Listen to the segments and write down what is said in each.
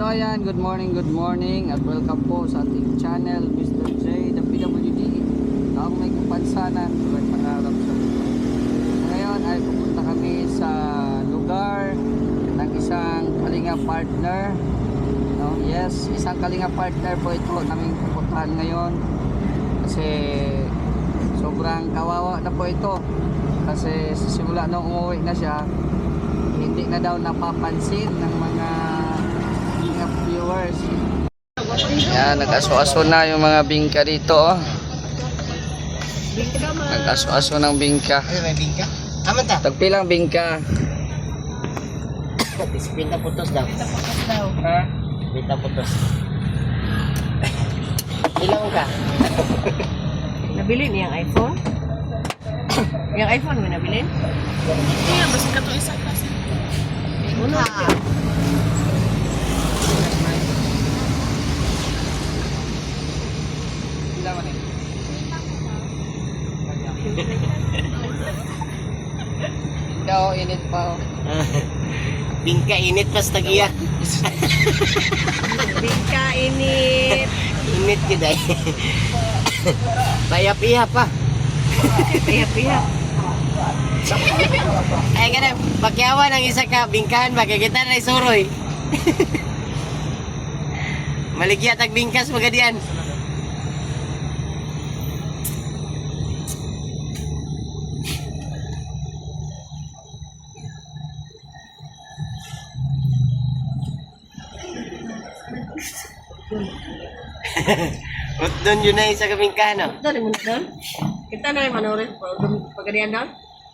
So ayan, good morning at welcome po sa ating channel, Mr. J, the PWD. Taong may kapansanan, tuwag pangarap sa buhay. Ngayon ay pupunta kami sa lugar ng isang kalinga partner. No? Yes, isang kalinga partner po ito naming pupuntahan ngayon. Kasi sobrang kawawa na po ito. Kasi simula nung umuwi na siya, hindi na daw napapansin ng mga viewers. Yan, nag-aso-aso na yung mga bingka dito. Oh. Nag-aso-aso ng bingka. Ano may bingka? Aman ta? Tagpilang bingka. 50 putos daw. 50 putos daw. Ha? 50 putos. Ilang ka? Nabili niyang iPhone? Yung iPhone mo nabili? Iya, basta ka itong isang klase. Uno. Ikaw, init pa. Oh. Bingka init pas tagiya. Bingka init. Init kita eh. Payap-iya pa. Pihak-pihak. Ay kada, pakyawan ang isa ka bingkahan ba kay kita na isuroy. Maligya tag bingkas magadian. Doon yun na isa kabingkahan no? Ito rin mo doon? Kita na rin manorin. Pagadian doon?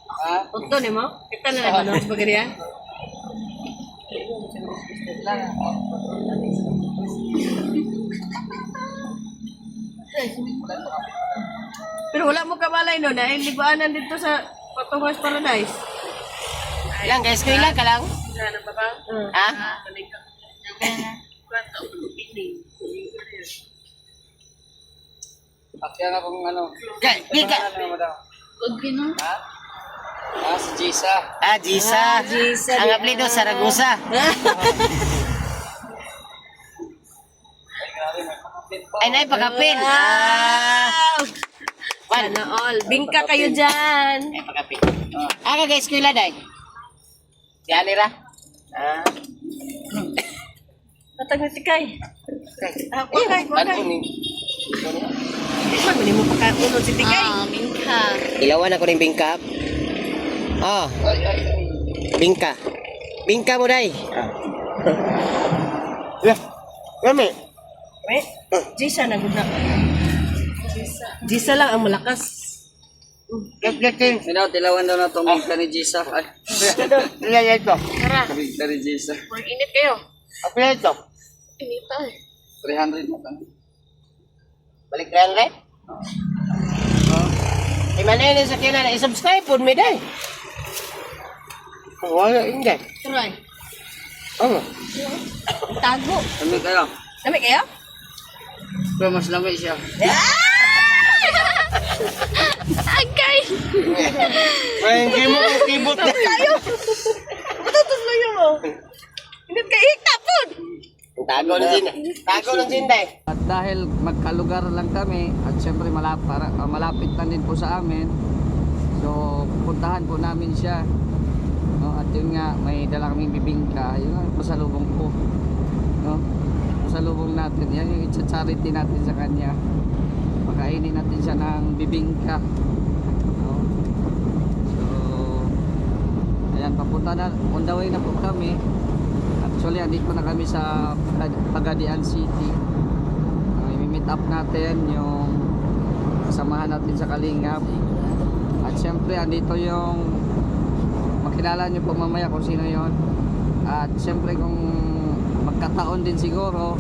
Ha? Ito rin mo? Kita na rin manorin sa pagadian? Pero wala mo kabalay no? Dahil libuanan dito sa Patungos Paradise. Lang guys, ko ilang ka lang? Ano pa ba? Ha? Akyan akong ano. Bingka. Ano mo daw? Okay, no? Ha? Ah, si Jisa. Jisa. Jisa. Ang apelido Saragosa. Ay, nay, pagkapin. Sana all. Bingka kayo dyan. Ay, pagkapin. Guys, ko ilang day? Si Alira. Matag na tikay. Wakay. Ano ni? Tikman mo, hindi mo pagkakunod si tikay. Bingka. Ilawan ako ng bingka. Bingka. Bingka mo, day. Kami. Wait, Jisa na guna. Jisa lang ang malakas. Minaw, tilawan daw na itong bingka ni Jisa. Ay, Ilan ito? Tara, bingka ni Jisa. mag-init kayo. Apelido ito? Inita eh. 300 na ito. Balik rin rin? Mana sa kina na i-subscribe po mi day. Wala hindi. Try. Oh. Tago. Kami kayo. Dami kayo? Pero mas lamay siya. Agay! Ay, hindi mo kibot na. Matutos mo yun mo. Hindi ka itapon. Tago ng sin. Tago ng sin day. At dahil magkalugar lang kami at syempre malapit lang din po sa amin, so puntahan po namin siya, no? At yun nga, may dala kaming bibingka, yun nga, pasalubong po, no? Pasalubong natin, yan yung charity natin sa kanya, pakainin natin siya ng bibingka, no? So ayan, papunta na, on the way na po kami. Actually, andito na kami sa Pagadian City. I-meet up natin yung kasamahan natin sa Kalingap. At syempre, andito yung makilala nyo po mamaya kung sino yon. At syempre, kung magkataon din siguro,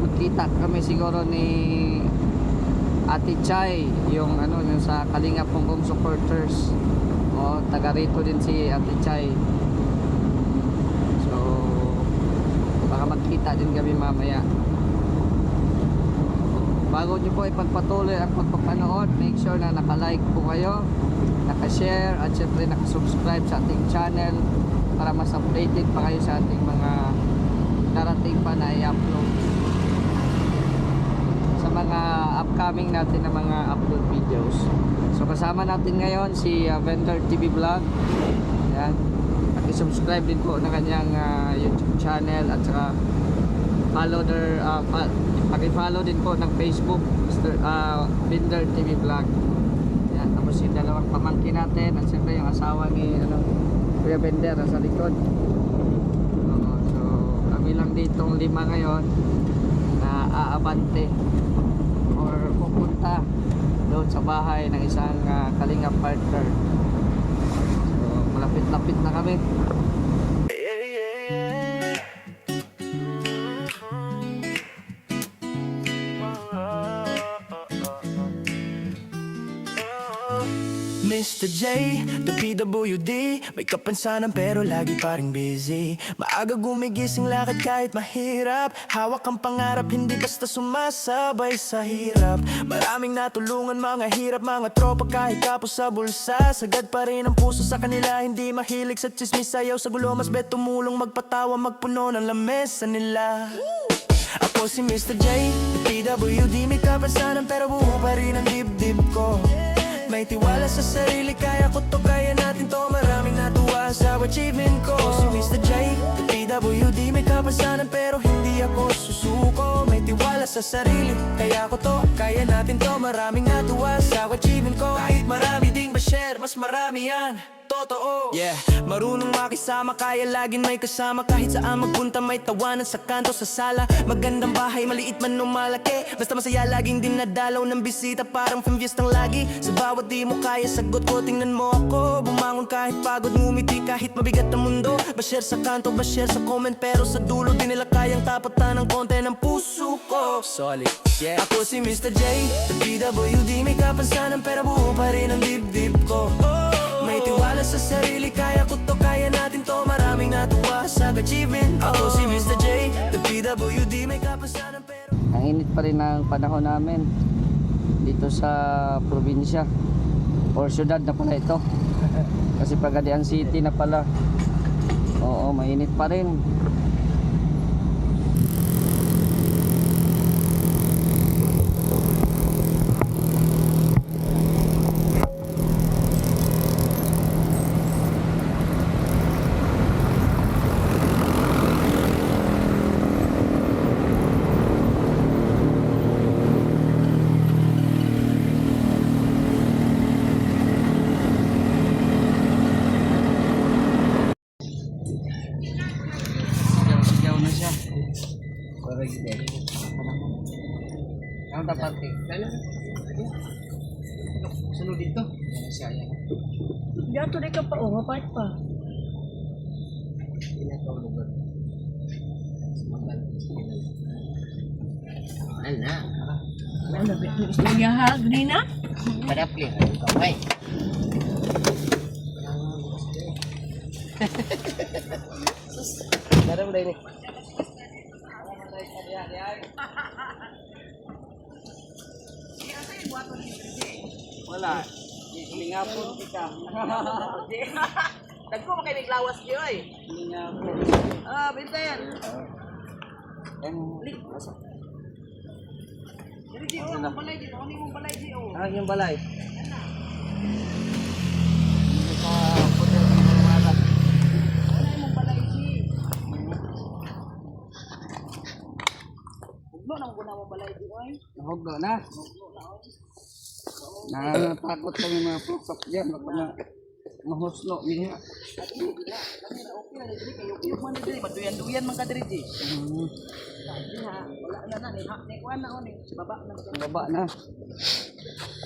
magkita kami siguro ni Ate Chay, yung ano, yung sa Kalingap Hong supporters. O, taga rito din si Ate Chay. Baka magkita din kami mamaya. Bago nyo po ipagpatuloy ang pagpapanood, make sure na naka-like po kayo, naka-share, at syempre naka-subscribe sa ating channel para mas updated pa kayo sa ating mga darating pa na i-upload sa mga upcoming natin na mga upload videos. So kasama natin ngayon si Vendor TV Vlog. Yan. Paki-subscribe din po na kanyang YouTube channel at saka paki-follow din po ng Facebook Vendor TV Vlog. Yan. Tapos yung dalawang pamangkin natin at siyempre yung asawa ni Kuya Vendor nasa likod. So kami lang ditong 5 ngayon na aabante or pupunta doon sa bahay ng isang Kalingap partner. So malapit-lapit na kami. Mr. J, the PWD. May kapansanan pero lagi pa ring busy. Maaga gumigising, lakad kahit mahirap. Hawak ang pangarap, hindi basta sumasabay sa hirap. Maraming natulungan, mga hirap, mga tropa kahit kapos sa bulsa. Sagad pa rin ang puso sa kanila, hindi mahilig sa chismis. Sayaw sa gulo, mas bet tumulong, magpatawa, magpuno ng lamesa nila. Ako si Mr. J, the PWD. May kapansanan pero buo pa rin ang dibdib ko. May tiwala sa sarili, kaya ko to, kaya natin to. Maraming natuwa sa achievement ko. Si Mr. J, the PWD. May kapansanan pero hindi ako susuko. May tiwala sa sarili, kaya ko to, kaya natin to. Maraming natuwa sa achievement ko. Kahit marami ding ba-share, mas marami yan totoo. Yeah, marunong makisama, kaya laging may kasama. Kahit saan magpunta may tawanan sa kanto, sa sala. Magandang bahay, maliit man o malaki. Basta masaya, laging dinadalaw ng bisita. Parang pambiestang lagi. Sa bawat di mo kaya sagot ko, tingnan mo ako. Bumangon kahit pagod, ngumiti kahit mabigat ang mundo. Ba-share sa kanto, ba-share sa comment, pero sa dulo di nila kayang tapatan ng konti ng puso ko. Solid, yeah. Ako si Mr. J, the PWD. May kapansanan pero buo pa rin ang dibdib ko. May tiwala sa sarili, kaya ko to, kaya natin to. Maraming natuwa sa achievement. Ako si Mr. J, the PWD. May kapansanan pero Ang init pa rin ang panahon namin dito sa probinsya or syudad na pala ito. Kasi Pagadian City na pala. Oo, mainit pa rin. Sigaw na siya. Para gede. Ano dapat sunod dito. Yan siya yan. Gato di ka pa, mapart pa. Ginagawa lugar. Sumagal. Ana. Ano, nagyahag din na? Padapli. Okay. Darang dai ni. Wala. Lingapon kita. Dagko mo kayo naglawas niyo ay. Lingapon. Ah, Binter. Dili di oh, balay di, ano mo balay di oh. Ah, yung balay. Sa puto ng mga Ano mo balay di? Ugno na mo balay di oy. nahugno na. Nakatakot kami mga pusok dyan. Baka mahusno niya. Okay na dili kayo kayo man dili, maduyan-duyan man ka diri di. Wala na ni ha, ni kuan na on ni baba na. Baba na.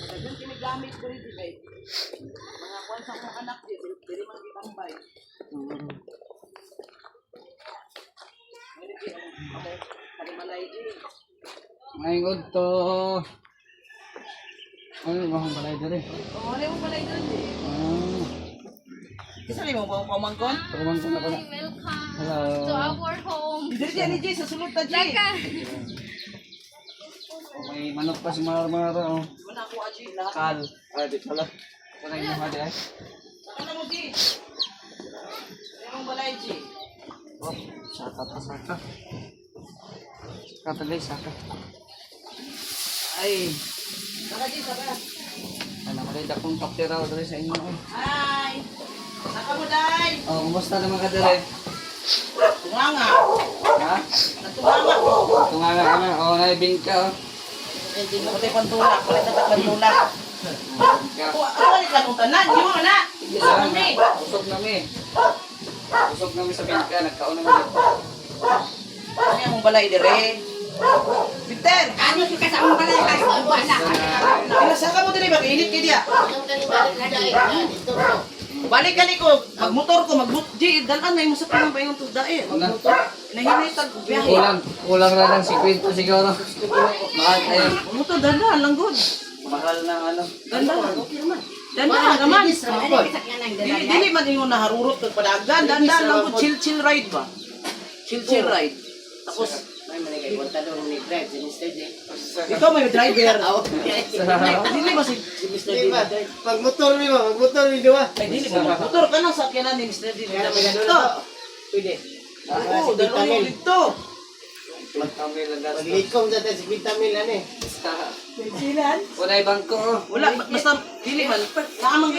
Dagan kini gamit diri di kay. Mga kuan sa mga anak di, diri man gitambay. Kali malay di. Ngayon to. Ano yung mga balay dali? Oh, ano mo balay diri? Kisa ni mo pamangkon? Pagmang ko na pala. Welcome Hello. to our home. Diri ni Jay sa sulod ta Jay. Laka. May manok pa si Mara-Mara. Oh. Wala ko aji lahat. Kal. Ah, di pala. Ito na yung mga di ay. Ano mo Jay? Ano mo balay Jay? Oh, Saka pa, saka. Saka guys, saka. Ay. Saka di saka. Ano ko rin akong kaptiraw dali sa inyo. Hi. Saka mo day. Oh, kumusta naman ka dali? Tunganga. Ha? Natunganga ko. Tunga kami. Oh, naibing ka. Hindi mo tayo pantulak. Palit na pantulak. Bingka. Ano ka nung tanan? Di mo na. Kami. Usog nami. Usog nami sa bingka. Nagkaon naman dito. Kami ang balay dire. Peter. Ano yung kasama pala yung kasama? Ilasaka mo dire ba? Init kay dia. Balik kali ko, magmotor ko, magmotor. Dalan na yung sa panang ba yung tudain. Nahinay tag biyahe. Kulang na ng 50 siguro. Mahal kayo. Motor dalan lang good. Mahal ng ano. Dalan. Dalan naman. Dili man ingon naharurot kag padagan. Dalan lang good, chill ride ba. Chill ride. Tapos ikaw may driver. Dili ba si Mr. D? Pag motor mo, diba? Ay, dili ba? Motor ka nang sakyanan ni Mr. D. Dito. Pwede. Oo, dalawa dito. Kami lang gas. Pag-likom dati sa 50 mil, ano eh. Unay bangko. Wala, basta dili man. Naamang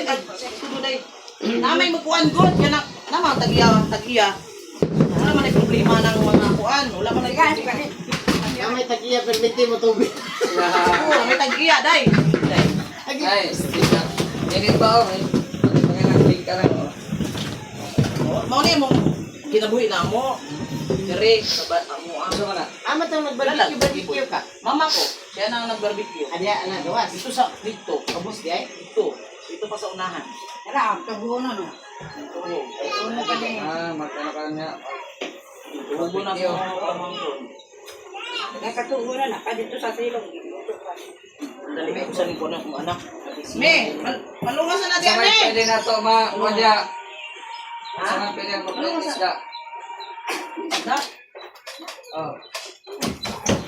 tuloy. Namay magkuan good kana namang tagiya. Wala man ay problema ng mga kuan. Wala man ay May tagiya, permiti mo tubig. Oo, may tagiya dai. Ay, sticker. Init pa ako eh. Pagkakang bingka lang. Mao ni mo kinabuhi na mo. Dire sa amo Ano ka na? Ama tang nagbarbecue ka. Mama ko, siya nang nag-barbecue. Adya, gawas. Dito sa dito, kabus di ay. Dito pa sa unahan. Tara, kabuo na no. Oo. Magkano ka niya? Tubo na ko amang ko. Nakatubo na ka dito sa silong. Dali ko sa likod ng anak. Me, malungasan natin Sa may me. pwede na to, madya. Sa may pwede ang magpapalisda. Da. Oh.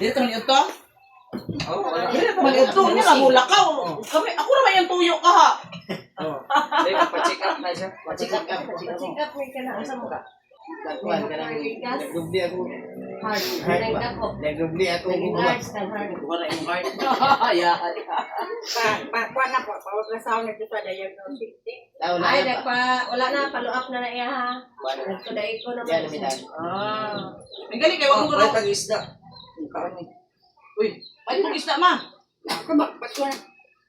Dito man ito. Oh, wala. Dito man ito. Niya ka mulakaw. Kami ako naman yung tuyo ka ha. Oh. Hindi, magpa-check up na siya. Check up may kana sa mo ka. Nagkuhan ka lang. Nagdubli ako. Nagdubli ako. Wala yung heart. Ya. Kuan na po, pawag na dito diagnostic. Tao na. Ay, wala na, follow up na na iya ha. Nagtuday ko na. Diyan, mitan. Tinggali kay Oh, wag mo wala raw. tag-isda. Ang kaon ni. Uy, ay mo isda ma.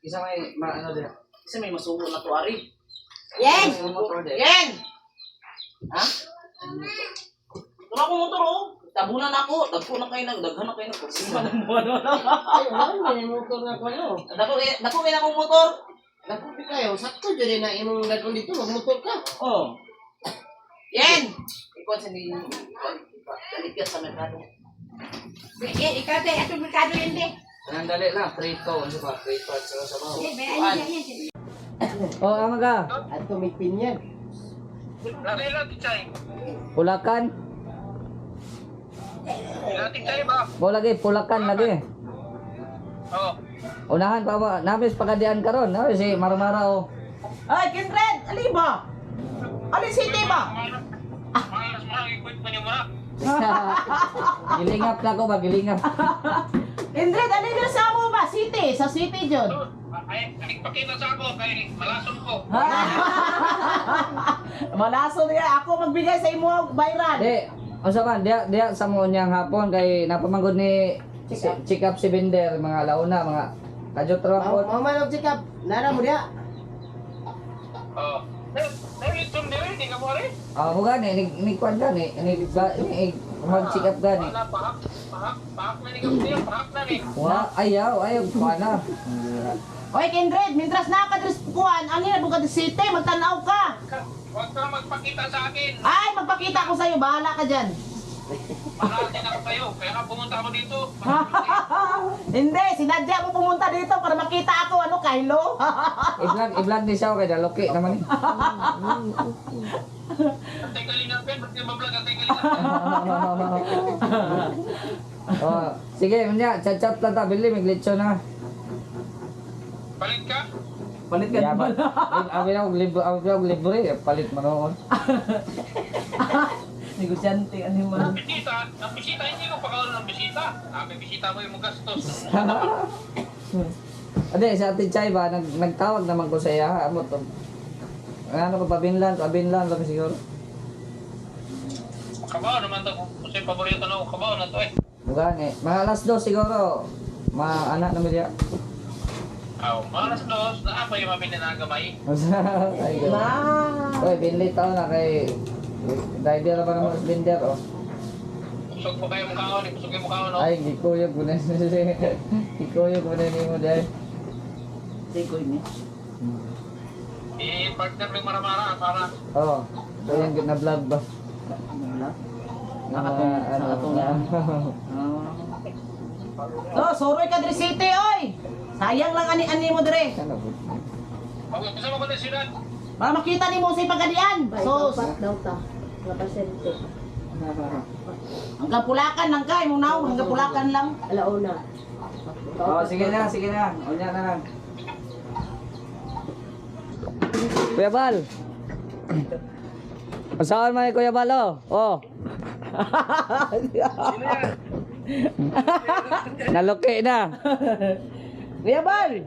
Isa may ano din. Kasi may masubo na to ari. Yan! Yung motor din. Yen. Ha? Wala ko motor oh. Tabunan ako. Dagko na kayo daghan na kayo ng kursiman ng buwan. Dako kayo akong motor. Nakupi kayo, sakto dyan na imong gagawin dito, magmotor ka. Oh. Yen. Ikaw sa ni Balik sa merkado. Yan, ikaw tayo, atong merkado yun din. Ang dali lang, prito. Ano ba? Prito at saka sa baho. Yan, may ano yan. Oh, ama ka. At tumipin yan. Pulakan. Mo lagi, pulakan lagi. Oh, Unahan pa ba? Nabis pagadian karon. No, si Marmara oh. Ay, Kindred, ali ba? Ali city ba? malas mo ikut pa niyo mo na. Gilingap na ko ba? Gilingap. Kindred, ali na sa mo ba? City, sa city jud. Ay, pakita sa ako kay malason ko. Malaso niya ako magbigay sa imo bayran. Di, asa man dia sa mo niyang hapon kay napamangod ni check up si Binder mga launa mga kadyo trapo. Mama check up. Nara mo diya. Oh. Dahil itong dire, di ka mo rin. Ah, mo gani ni kwan gani ni mag check up gani. Wala, pahak na ni Gabriel, pahak na ni. Wa ayaw kuana. Oy, Kindred, mintras nakadres kuan, ani na bugad city, magtanaw ka. Huwag ka magpakita sa akin. Ay, magpakita ko sa'yo, bahala ka dyan. Mahal din ako kayo, kaya nga pumunta ako dito. Hindi, sinadya mo pumunta dito para makita ako, ano, Kylo? I-vlog ni siya kay daloki naman. Antay kalingan, Ben, ba't yung mablog? Antay kalingan. Oh, sige, manya, chat-chat lang ta bili mig lechon na. Palit ka? Palit ka Yeah, naman. Abi na og libre, palit manoon. Negosyante, ano yung Ang bisita, hindi ko pagkaroon ng bisita. May bisita mo yung gastos. Ade, sa Ate Chay ba, nagtawag naman ko sa iya. Amo to. Ano ko, pabinlan kami siguro. Kabaw naman to. Kasi paborito na ako kabaw na to eh. Bukan eh. Mga alas 2 siguro. Anak na media. Mga alas 2, naapa yung mabili na gamay. Ay, gano'n. Uy, binli tao na kay... Driver na ba naman sa binder, oh. Pusog po kayo mukha ko, pusog yung mukha ko, no? Ay, gikuyog mo na. Gikuyog mo na ni mo dahil. Sikoy niya. Partner mo yung maramara, para. Oo. So yan, na-vlog ba? Nakatong na. So, suroy ka diri city, oy! Sayang lang ani mo dire. Ano po? Gusto mo ko na sila. Para makita ni mo sa pagadian. So, hanggang Pulakan lang ka, imong naw, hanggang Pulakan lang. Oo, sige na. Unya na lang. Kuya Bal! Saan man Kuya Bal, oh? Oh. Naluki na. Kuya Bal!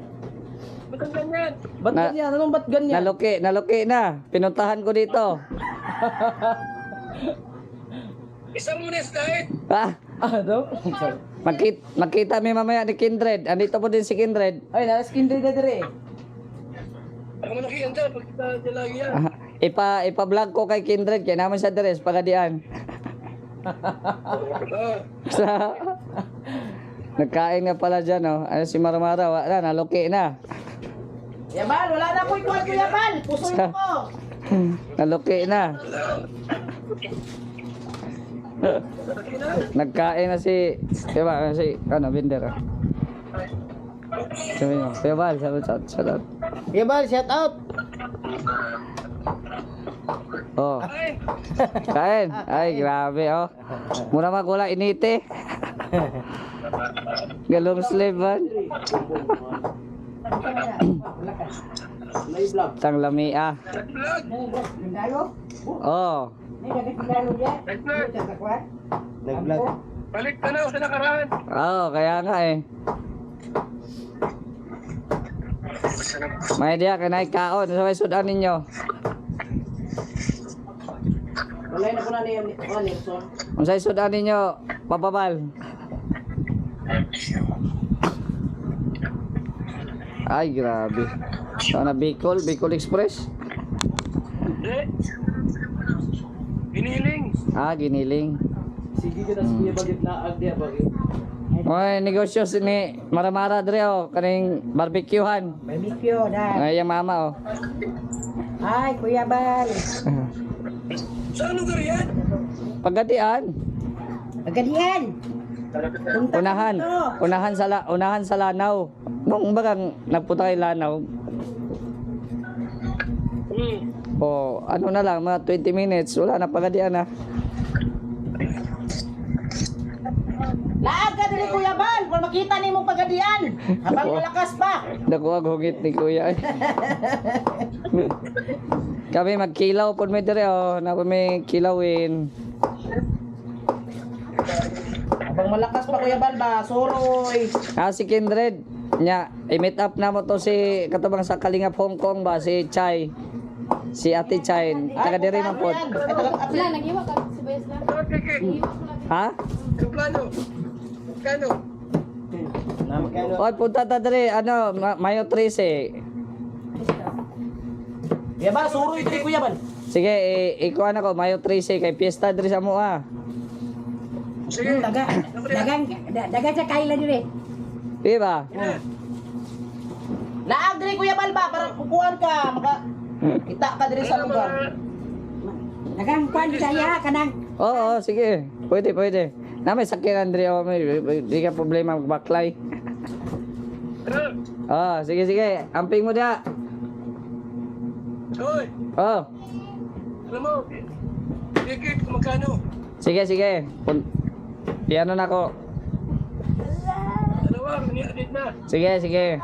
Ba't ganyan? Ba't ganyan? Anong ba't ganyan? Naluki na. Pinuntahan ko dito. Isang lunes dahil. Ah, Ano? makita mi mamaya ni Kindred. Andito po din si Kindred. Ay, nalas kindred na dire. Ako mo nakiyan dyan, pagkita dyan lagi yan. Ipa-vlog ko kay Kindred kaya naman sa deres pagadian. Sa nagkain nga pala dyan, oh. Ano si Maramara, wala, naluki na. Kuya Bal, wala na ko ikuan, Kuya Bal. Pusoy mo ko. Naluki na. Nagkain na si, diba, si, ano, Binder, ah. Sabi mo, Kuya Bal, shout out. Kuya Bal, shout out. Oh. Kain. Ay, grabe, oh. Mura magula, inite. Galong slave, man. Tang lamia. Oh. Balik ka na sa nakaraan. Oh, kaya nga eh. May diya, kanay kaon. Sa may sudan ninyo. Wala na ko na niya, Nelson. Kung sa sudan ninyo, papabal. Ay, grabe. Sana Bicol Express. Giniling. Ah, giniling. Sige ka na sa Kuya Bal, na agdi bagay. Oy, negosyo ni Maramara dre oh, kaning barbecuehan. Barbecue na. Ay, yung mama oh. Ay, Kuya Bal. Saan lugar yan? Pagadian. Agadian. Unahan sa Lanao. Nung bagang nagpunta kay Lanao. Oh, ano na lang, mga 20 minutes, wala na Pagadian na. Laag ka diri Kuya Bal, para makita ni mong pagadian. Habang malakas pa. Nakuha hungit ni Kuya. Kami magkilaw po may dire oh, na may kilawin. Habang malakas pa Kuya Bal ba, suroy. Ah, si Kindred. Nya, i-meet up na mo to si katubang sa Kalingap Hong Kong ba, si Chai. Si Ate Chai. Taga dire man po. Wala, nag-iwa ka. Si Bayas lang. Nag-iwa ko lang. Ha? Yung plano. Kano? Oy, punta ta dire, ano, Mayo 13. Kuya Bal, suroy diri Kuya Bal. Sige, ikuha na ko, Mayo 13 kay piyesta dire sa mo ah. Sige. Dagang sa kaila dire. Di ba? Laag diri Kuya Bal ba, para kukuhan ka, maka kita ka diri sa lugar. Dagang kwan saya kanang Oo, sige. Pwede. Na may sakyan dire oh, di ka problema magbaklay. Oh, sige. Amping mo dia. Hoy, Oh, alam mo, ticket kung magkano? sige. Piano na ko. Dalawa, niadit na. Sige.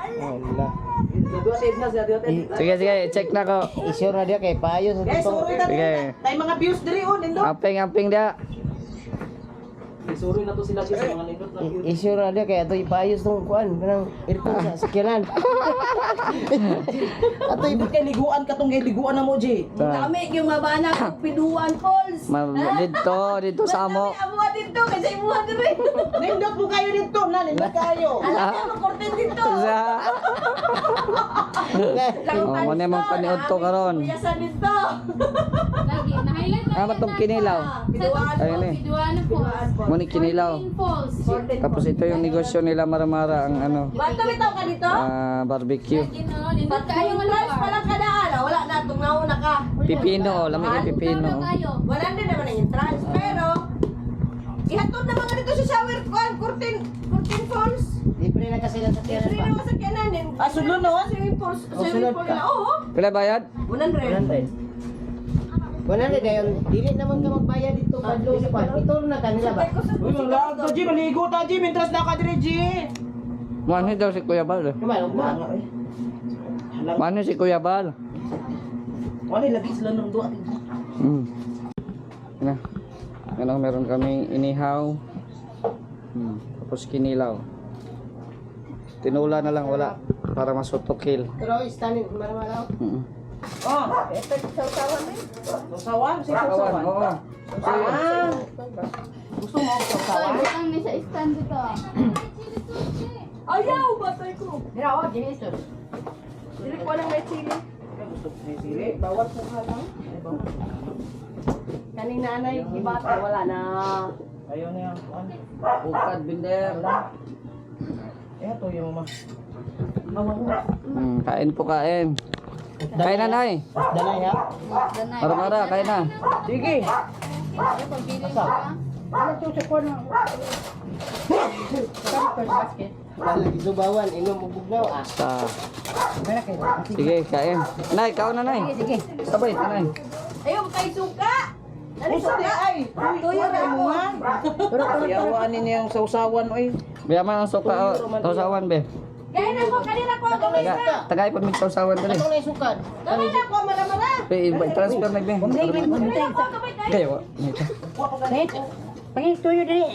Sige, sige, check na ko. Isure na dia kay payo sa Guys, sorry na Sige. Tay mga views diri oh, nindo. Amping dia. Sorry na to sila sa mga nindot na views. Isure na dia kay ato ipayos tong kuan kanang aircon sa sakyanan. Ato ibig kay liguan katong kay liguan na mo, G. Kami yung mabana kong piduan falls. Dito sa amo. Amuha dito kasi imuha dito. Nindot mo kayo dito, na nindot kayo. Alam mo makorten dito. Sa mo na mong paniod to karon. Kuyasan dito. Lagi na-highlight na. Ano tong kinilaw? Piduan Ayun eh. Piduan falls. Mo ni kinilaw. Falls. Tapos ito yung negosyo nila Maramara ang ano, Bato bitaw ka dito? barbecue. Pag kayo ng rice pa lang kadaan, wala na itong nauna ka. Pipino, lamig yung pipino. Wala din naman ang entrance, pero ihatod na mga dito sa shower curtain falls. Libre na kasi lang sakyanan Free pa. naman sa kanan din. Ah, sulod no? Swimming pool sulod ka. nila. Oo. Pila bayad? 100. Wala na dayon. Dili naman ka magbayad dito kadlo sa kwan. Ito na kanila ba? Uy, mga lag to, G. Maligo ta, G. Mintras na ka diri, G. Mano daw si Kuya Bal. Kumalog ba? Mano si Kuya Bal. Wala, lagi sila ng duwa. Na. Ano, meron kaming inihaw. Tapos kinilaw. Tinula na lang wala para masutokil. Pero istanin maramalaw. Oh, ito sausawan eh. Sausawan? Si sausawan? Oo. Ah. Gusto mo ang sausawan? Ang may sa stand dito. Ayaw, batay ko. Mira, oh, ginis to. Dili ko lang may chili. Gusto mo may sili? Bawal po ka lang. Kaning nanay, ibata, wala na. Ayaw na yan. Bukad binder. Ito yung mama. Kain po kain. Kain na nay. Dalay ha. Maramara, kain na. Sige. Wala gidubawan inom ug bugnaw ah. Sige, kain. Nay, kaon na nay. Sige. Sabay, nay. Ayaw, kay suka. Usa di ay. Tuyo na mo ha. Yawaan niya yung sausawan oy. Biyaman ang suka sausawan be. Gaya na ko, kanina ko. Tagay pag may sausawan dali. Atong nay sukat. Kanina ko, maramara. Transfer na be. Kanina ko, kapit ay. Kayo. Pangituyo dali.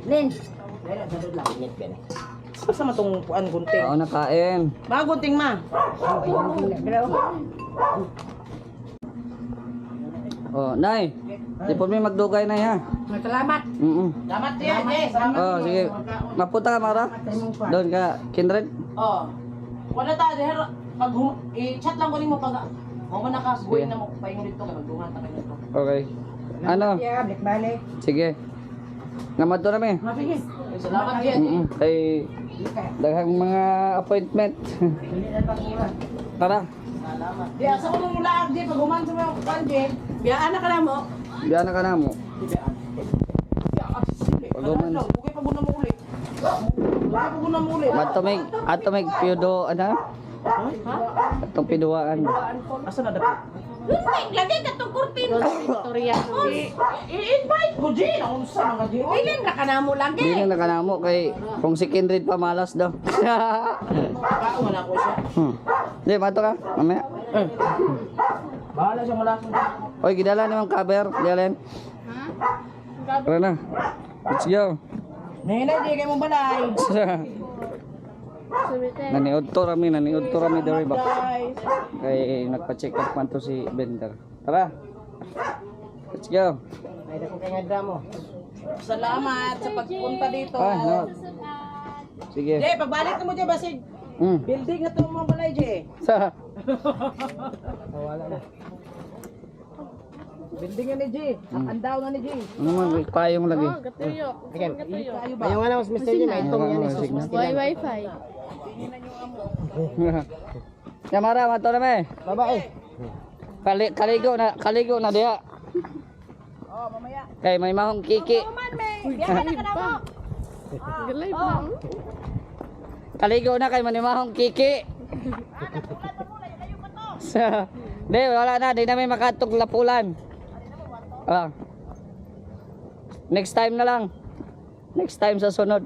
Len. Asa man tong kuan gunting? Oo, nakain. Mga gunting ma. Oh, nay. Di po may magdugay na ha. Salamat. Salamat din, yes. Oh, sige. Mapunta ka, Mara. Doon ka, kindred. Oh. Wala ta der pag i-chat lang ko nimo pag mo man nakabuhay na mo paingon dito kay magduman ta kayo dito. Okay. Ano? Yeah, balik. Sige. Namad to namin. Salamat din. Kay daghang mga appointment. Tara. Di asa ko nung laag di pag human sa mga kuan di. Biyaan na ka na mo. Biyan na ka na mo. Pag-uman. Bugay pa muna mo uli. Bugay pa muna mo uli. Atomig piudo, ano? Atong piduaan. Asa na dapat? Lagi ka itong kurtin. Victoria. I-invite mo, Jane. Ang unsa mga Jane. Ilan na ka na mo lagi. Hindi na nakanamo kay kung si Kindred pa malas daw. Baka wala ko siya. Di, mato ka. Mamaya. Bahala siya malasan. Oy, gidala naman cover. Dialen. Tara na. Let's go. Nene, di kayo mong balay. Naniod to rami diri ba. Guys. Kay nagpa-check up man to si Bender. Tara. Let's go. Ay dako kay ngadra mo. Salamat sa pagpunta dito. No. Sige. Jay, pagbalik mo Jay, basig. Building na to mga balay, Jay. Wala na. Building na ni Jay. Andaw na ni Jay. Ano man, payong lagi. Again. Ayaw nga na mas Mr. Jim ay itong yan isus mas Wi-Fi. Yamara, mato na me. Babae. Kaligo na diha. Oh, mamaya. Kay may mahong kiki. Biyahe na ka na mo. Kaligo na kay may mahong kiki. Di, wala na. Di na may makatog lapulan. Next time na lang. Next time sa sunod.